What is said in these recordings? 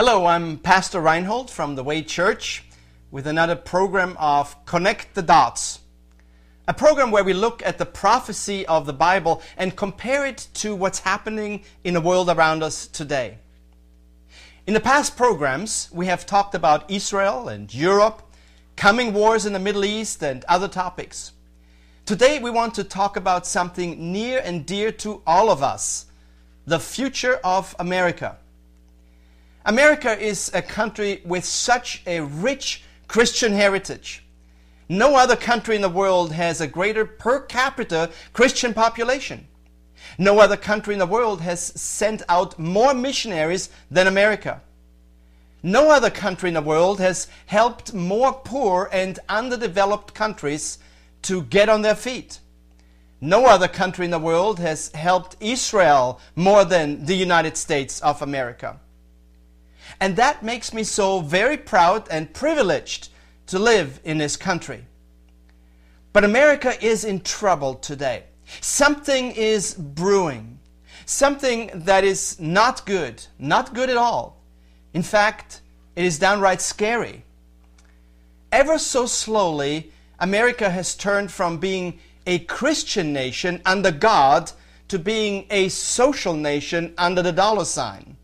Hello, I'm Pastor Reinhold from the Way Church with another program of Connect the Dots. A program where we look at the prophecy of the Bible and compare it to what's happening in the world around us today. In the past programs, we have talked about Israel and Europe, coming wars in the Middle East, and other topics. Today we want to talk about something near and dear to all of us, the future of America. America is a country with such a rich Christian heritage. No other country in the world has a greater per capita Christian population. No other country in the world has sent out more missionaries than America. No other country in the world has helped more poor and underdeveloped countries to get on their feet. No other country in the world has helped Israel more than the United States of America. And that makes me so very proud and privileged to live in this country. But America is in trouble today. Something is brewing. Something that is not good at all. In fact, it is downright scary. Ever so slowly, America has turned from being a Christian nation under God to being a social nation under the dollar sign.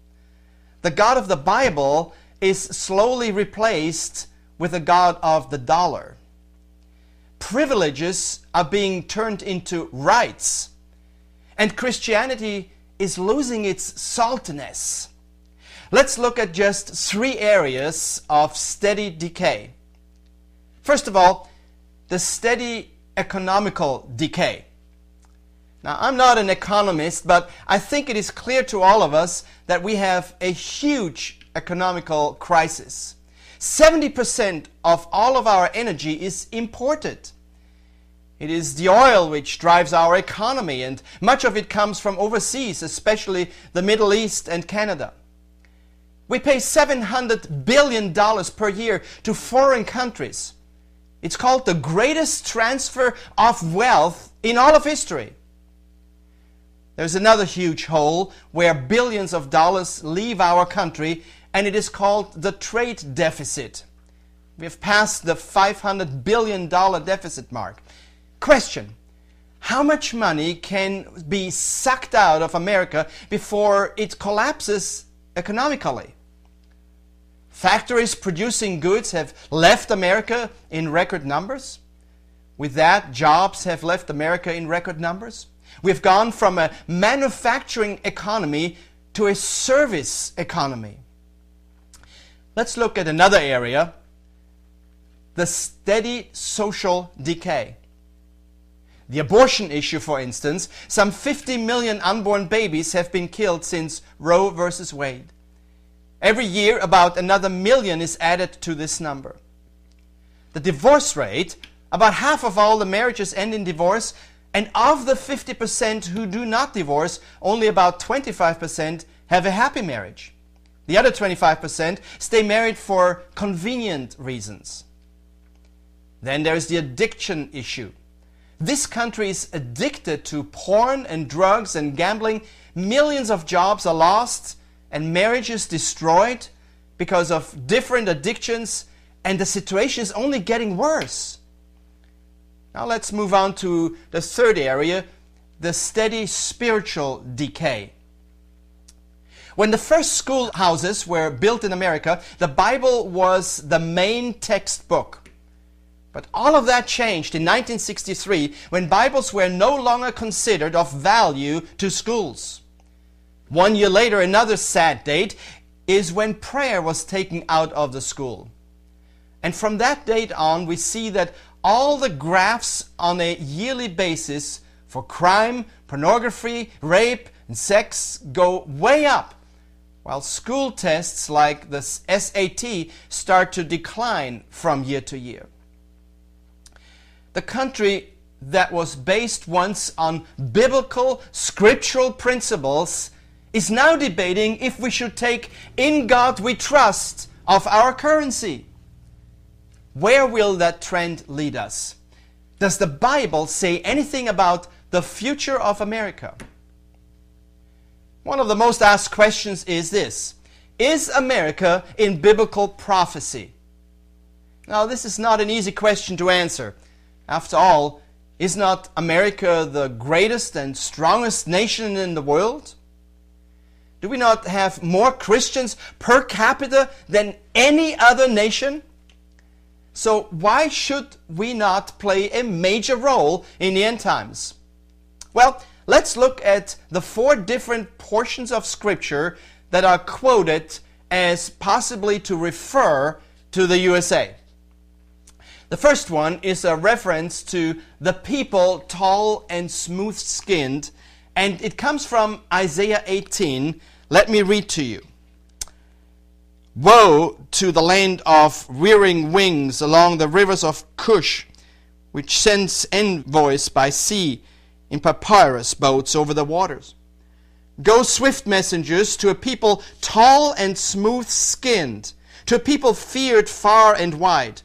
The God of the Bible is slowly replaced with the God of the dollar. Privileges are being turned into rights, and Christianity is losing its saltiness. Let's look at just 3 areas of steady decay. First of all, the steady economical decay. Now, I'm not an economist, but I think it is clear to all of us that we have a huge economical crisis. 70% of all of our energy is imported. It is the oil which drives our economy, and much of it comes from overseas, especially the Middle East and Canada. We pay $700 billion per year to foreign countries. It's called the greatest transfer of wealth in all of history. There's another huge hole where billions of dollars leave our country, and it is called the trade deficit. We have passed the $500 billion deficit mark. Question: how much money can be sucked out of America before it collapses economically? Factories producing goods have left America in record numbers. With that, jobs have left America in record numbers. We've gone from a manufacturing economy to a service economy. Let's look at another area, the steady social decay. The abortion issue, for instance, some 50 million unborn babies have been killed since Roe versus Wade. Every year, about another million is added to this number. The divorce rate, about half of all the marriages end in divorce, and of the 50% who do not divorce, only about 25% have a happy marriage. The other 25% stay married for convenient reasons. Then there's the addiction issue. This country is addicted to porn and drugs and gambling. Millions of jobs are lost and marriages destroyed because of different addictions, and the situation is only getting worse. Now let's move on to the third area, the steady spiritual decay. When the first schoolhouses were built in America, the Bible was the main textbook. But all of that changed in 1963 when Bibles were no longer considered of value to schools. 1 year later, another sad date is when prayer was taken out of the school. And from that date on, we see that all the graphs on a yearly basis for crime, pornography, rape, and sex go way up, while school tests like the SAT start to decline from year to year. The country that was based once on biblical, scriptural principles is now debating if we should take "In God We Trust" of our currency. Where will that trend lead us? Does the Bible say anything about the future of America? One of the most asked questions is this: is America in biblical prophecy? Now, this is not an easy question to answer. After all, is not America the greatest and strongest nation in the world? Do we not have more Christians per capita than any other nation? So why should we not play a major role in the end times? Well, let's look at the 4 different portions of Scripture that are quoted as possibly to refer to the USA. The first one is a reference to the people tall and smooth-skinned, and it comes from Isaiah 18. Let me read to you. Woe to the land of rearing wings along the rivers of Cush, which sends envoys by sea in papyrus boats over the waters. Go, swift messengers, to a people tall and smooth-skinned, to a people feared far and wide,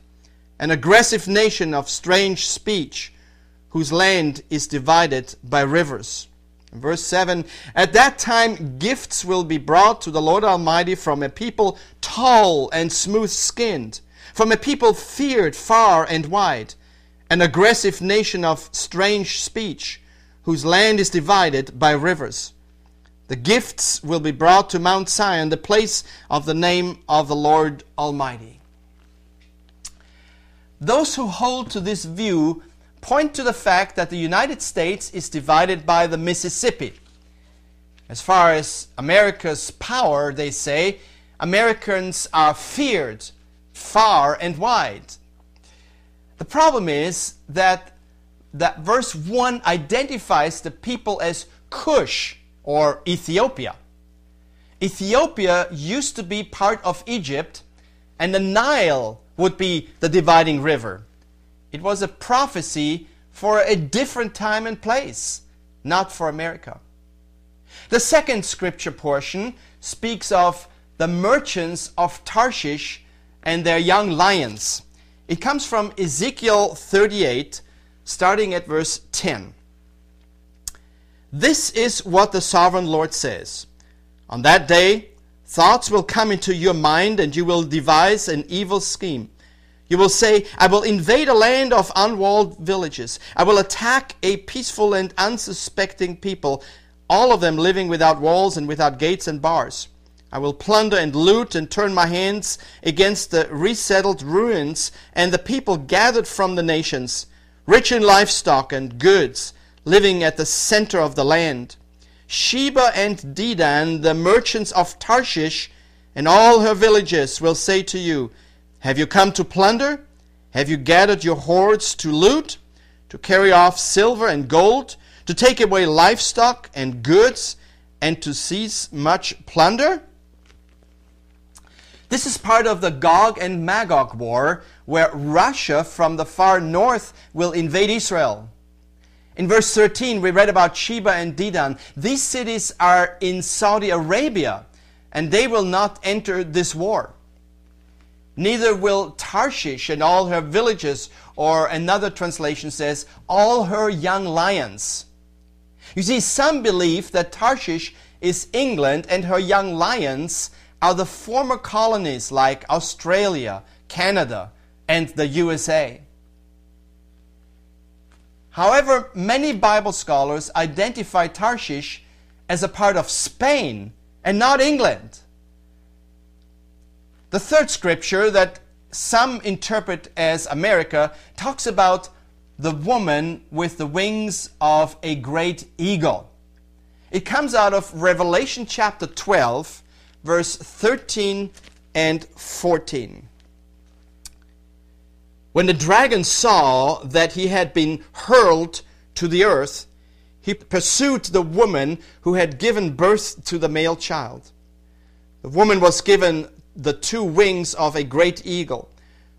an aggressive nation of strange speech, whose land is divided by rivers. Verse 7, at that time gifts will be brought to the Lord Almighty from a people tall and smooth-skinned, from a people feared far and wide, an aggressive nation of strange speech, whose land is divided by rivers. The gifts will be brought to Mount Zion, the place of the name of the Lord Almighty. Those who hold to this view point to the fact that the United States is divided by the Mississippi. As far as America's power, they say, Americans are feared far and wide. The problem is that verse 1 identifies the people as Cush, or Ethiopia. Ethiopia used to be part of Egypt, and the Nile would be the dividing river. It was a prophecy for a different time and place, not for America. The second scripture portion speaks of the merchants of Tarshish and their young lions. It comes from Ezekiel 38, starting at verse 10. This is what the sovereign Lord says. On that day, thoughts will come into your mind, and you will devise an evil scheme. You will say, I will invade a land of unwalled villages. I will attack a peaceful and unsuspecting people, all of them living without walls and without gates and bars. I will plunder and loot and turn my hands against the resettled ruins and the people gathered from the nations, rich in livestock and goods, living at the center of the land. Sheba and Dedan, the merchants of Tarshish, and all her villages will say to you, have you come to plunder? Have you gathered your hoards to loot, to carry off silver and gold, to take away livestock and goods, and to seize much plunder? This is part of the Gog and Magog war, where Russia from the far north will invade Israel. In verse 13, we read about Sheba and Dedan. These cities are in Saudi Arabia, and they will not enter this war. Neither will Tarshish and all her villages, or another translation says, all her young lions. You see, some believe that Tarshish is England and her young lions are the former colonies like Australia, Canada, and the USA. However, many Bible scholars identify Tarshish as a part of Spain and not England. The third scripture that some interpret as America talks about the woman with the wings of a great eagle. It comes out of Revelation chapter 12, verse 13 and 14. When the dragon saw that he had been hurled to the earth, he pursued the woman who had given birth to the male child. The woman was given the 2 wings of a great eagle,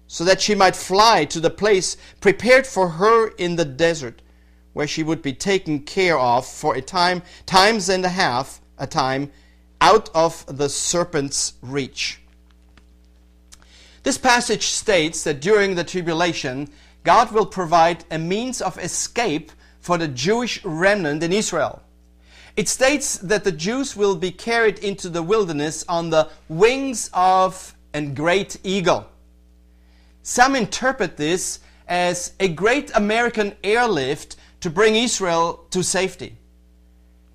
so that she might fly to the place prepared for her in the desert, where she would be taken care of for times and a half, out of the serpent's reach. This passage states that during the tribulation, God will provide a means of escape for the Jewish remnant in Israel. It states that the Jews will be carried into the wilderness on the wings of a great eagle. Some interpret this as a great American airlift to bring Israel to safety.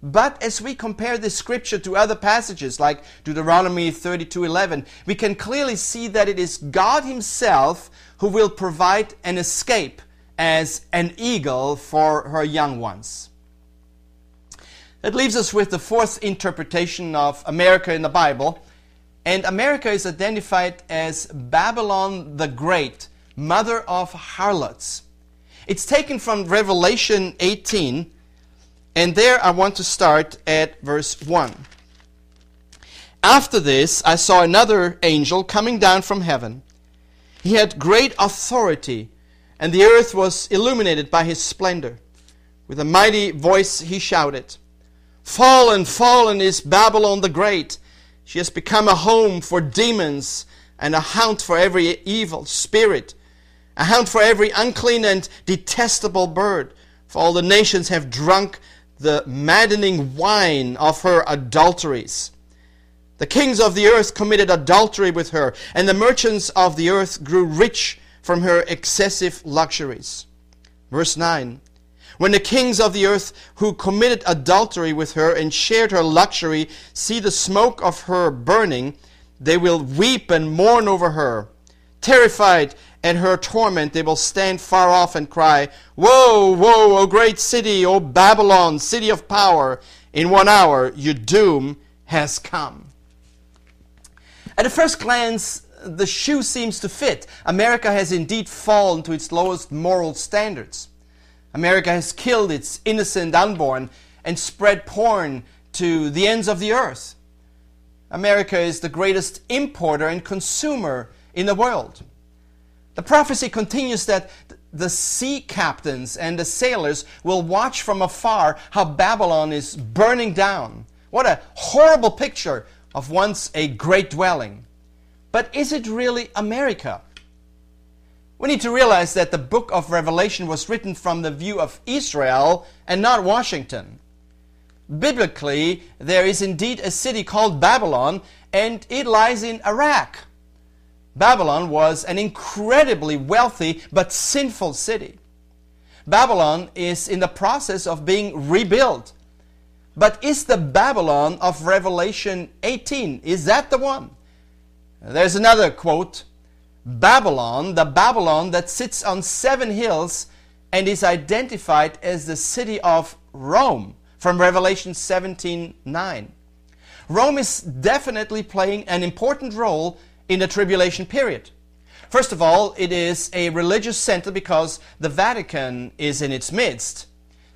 But as we compare this scripture to other passages like Deuteronomy 32:11, we can clearly see that it is God Himself who will provide an escape as an eagle for her young ones. That leaves us with the fourth interpretation of America in the Bible. And America is identified as Babylon the Great, mother of harlots. It's taken from Revelation 18, and there I want to start at verse 1. After this, I saw another angel coming down from heaven. He had great authority, and the earth was illuminated by his splendor. With a mighty voice he shouted, "Fallen, fallen is Babylon the Great. She has become a home for demons and a haunt for every evil spirit, a haunt for every unclean and detestable bird. For all the nations have drunk the maddening wine of her adulteries. The kings of the earth committed adultery with her, and the merchants of the earth grew rich from her excessive luxuries." Verse 9. When the kings of the earth who committed adultery with her and shared her luxury see the smoke of her burning, they will weep and mourn over her. Terrified at her torment, they will stand far off and cry, "Woe, woe, O great city, O Babylon, city of power! In 1 hour your doom has come." At a first glance, the shoe seems to fit. America has indeed fallen to its lowest moral standards. America has killed its innocent unborn and spread porn to the ends of the earth. America is the greatest importer and consumer in the world. The prophecy continues that the sea captains and the sailors will watch from afar how Babylon is burning down. What a horrible picture of once a great dwelling. But is it really America? We need to realize that the book of Revelation was written from the view of Israel and not Washington. Biblically, there is indeed a city called Babylon, and it lies in Iraq. Babylon was an incredibly wealthy but sinful city. Babylon is in the process of being rebuilt. But is the Babylon of Revelation 18, is that the one? There's another quote, "Babylon, the Babylon that sits on 7 hills and is identified as the city of Rome," from Revelation 17:9. Rome is definitely playing an important role in the tribulation period. First of all, it is a religious center because the Vatican is in its midst.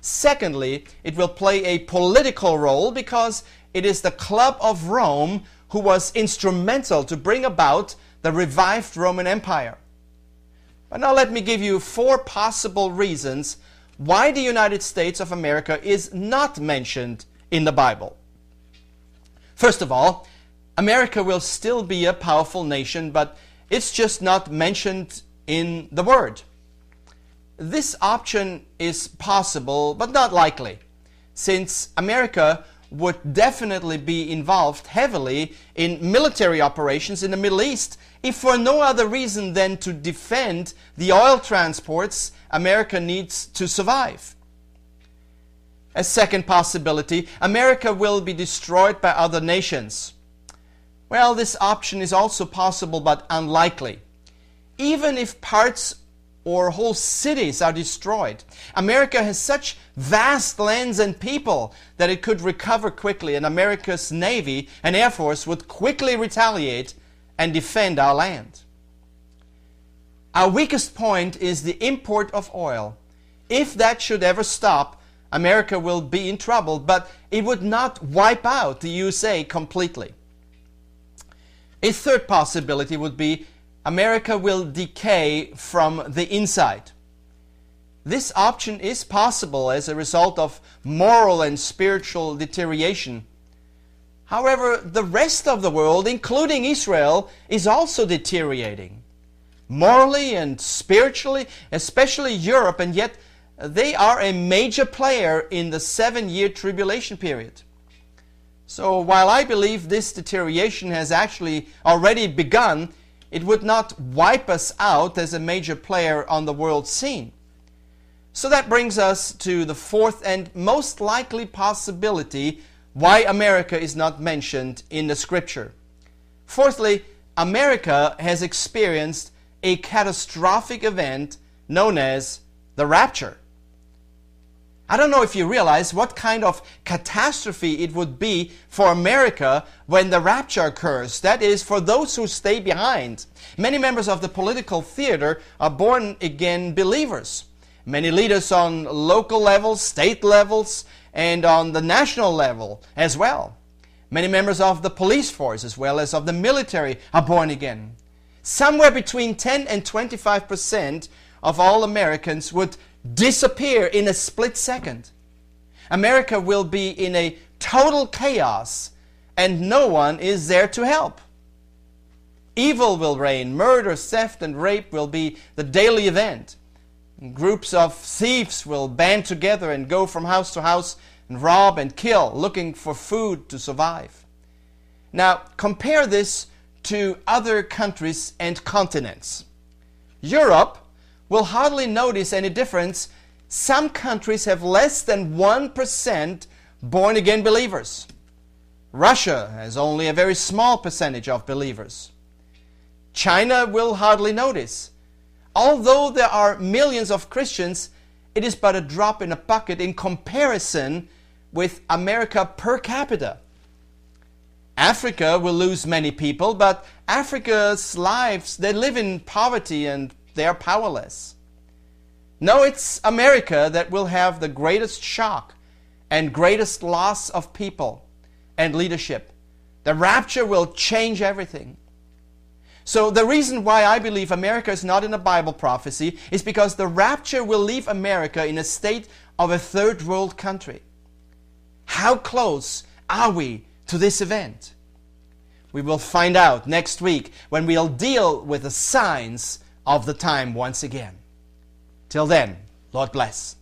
Secondly, it will play a political role because it is the Club of Rome who was instrumental to bring about the revived Roman Empire. But now let me give you 4 possible reasons why the United States of America is not mentioned in the Bible. First of all, America will still be a powerful nation, but it's just not mentioned in the Word. This option is possible, but not likely, since America would definitely be involved heavily in military operations in the Middle East, if for no other reason than to defend the oil transports America needs to survive. A second possibility, America will be destroyed by other nations. Well, this option is also possible but unlikely. Even if parts or whole cities are destroyed, America has such vast lands and people that it could recover quickly, and America's Navy and Air Force would quickly retaliate and defend our land. Our weakest point is the import of oil. If that should ever stop, America will be in trouble, but it would not wipe out the USA completely. A third possibility would be America will decay from the inside. This option is possible as a result of moral and spiritual deterioration. However, the rest of the world, including Israel, is also deteriorating. Morally and spiritually, especially Europe, and yet they are a major player in the 7-year tribulation period. So while I believe this deterioration has actually already begun, it would not wipe us out as a major player on the world scene. So that brings us to the fourth and most likely possibility why America is not mentioned in the scripture. Fourthly, America has experienced a catastrophic event known as the rapture. I don't know if you realize what kind of catastrophe it would be for America when the rapture occurs. That is, for those who stay behind. Many members of the political theater are born-again believers. Many leaders on local levels, state levels, and on the national level as well. Many members of the police force as well as of the military are born again. Somewhere between 10 and 25% of all Americans would disappear in a split second. America will be in a total chaos and no one is there to help. Evil will reign. Murder, theft, and rape will be the daily event. Groups of thieves will band together and go from house to house and rob and kill, looking for food to survive. Now, compare this to other countries and continents. Europe will hardly notice any difference. Some countries have less than 1% born-again believers. Russia has only a very small percentage of believers. China will hardly notice. Although there are millions of Christians, it is but a drop in a bucket in comparison with America per capita. Africa will lose many people, but Africa's lives, they live in poverty and they are powerless. No, it's America that will have the greatest shock and greatest loss of people and leadership. The rapture will change everything. So the reason why I believe America is not in a Bible prophecy is because the rapture will leave America in a state of a third world country. How close are we to this event? We will find out next week when we'll deal with the signs of the time once again. Till then, Lord bless.